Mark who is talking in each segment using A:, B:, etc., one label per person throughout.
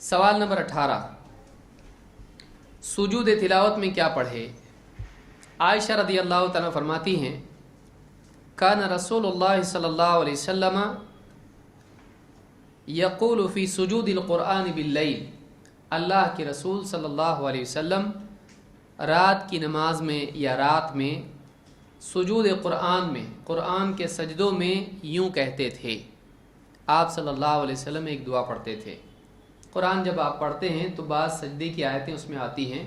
A: सवाल नंबर 18, सुजूद तिलावत में क्या पढ़े। आयशा रदी अल्लाह तआला फरमाती हैं, कान रसूलुल्लाह सल्लल्लाहु अलैहि वसल्लम यक़ूलु फ़ी सुजूदिल क़ुरआन बिल्लैल। अल्लाह के रसूल सल्लल्लाहु अलैहि वसल्लम रात की नमाज में या रात में सुजूद क़ुरआन में, क़ुरआन के सजदों में यूँ कहते थे। आप सल्लल्लाहु अलैहि वसल्लम एक दुआ पढ़ते थे। कुरान जब आप पढ़ते हैं तो बाद सजदे की आयतें उसमें आती हैं,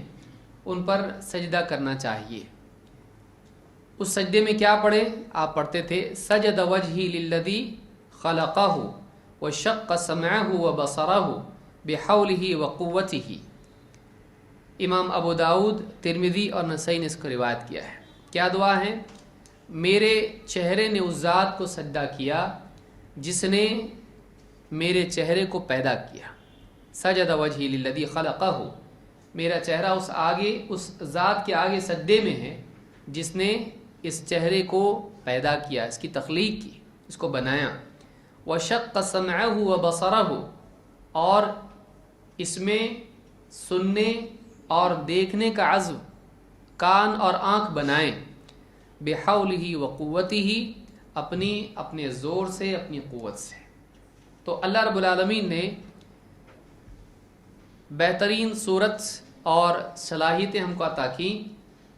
A: उन पर सजदा करना चाहिए। उस सजदे में क्या पढ़े? आप पढ़ते थे, सजद वजही लिल्लज़ी खलक़हु व शक़्क़ समअहु व बसरहु बिहौलिही व क़ुव्वतिही। इमाम अबू दाऊद, तिरमिज़ी और नसई ने इसको रिवायत किया है। क्या दुआ है? मेरे चेहरे ने उस ज़ात को सजदा किया जिसने मेरे चेहरे को पैदा किया। सजद वजही लिल्लज़ी खलक़हु, मेरा चेहरा उस ज़ात के आगे सजदे में है जिसने इस चेहरे को पैदा किया, इसकी तख्लीक की, इसको बनाया। व शक़्क़ समअहु व बसरहु, और इसमें सुनने और देखने का अज़्म, कान और आँख बनाएं। बिहौलिही व क़ुव्वतिही, अपने ज़ोर से, अपनी क़ुव्वत से। तो अल्लाह रब्बुल आलमीन ने बेहतरीन सूरत और सलाहियतें हमको अता की।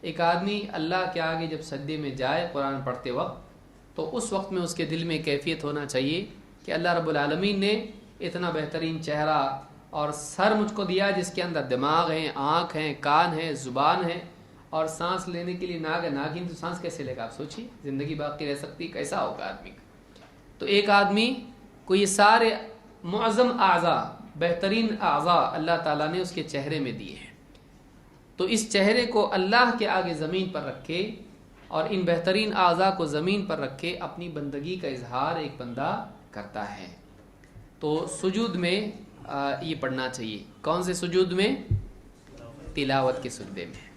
A: एक आदमी अल्लाह के आगे जब सजदे में जाए कुरान पढ़ते वक्त, तो उस वक्त में उसके दिल में कैफियत होना चाहिए कि अल्लाह रब्बुल आलमीन ने इतना बेहतरीन चेहरा और सर मुझको दिया जिसके अंदर दिमाग है, आँख है, कान है, ज़ुबान है, और सांस लेने के लिए नाक है। नागिन तो सांस कैसे लेगा? आप सोचिए, ज़िंदगी बाकी रह सकती, कैसा होगा आदमी का। तो एक आदमी को ये सारे मुअज़्ज़म आज़ा, बेहतरीन आज़ा अल्लाह ताला ने उसके चेहरे में दिए हैं। तो इस चेहरे को अल्लाह के आगे ज़मीन पर रखे और इन बेहतरीन आज़ा को ज़मीन पर रखे अपनी बंदगी का इजहार एक बंदा करता है। तो सुजूद में ये पढ़ना चाहिए। कौन से सुजूद में? तिलावत के सुजदे में।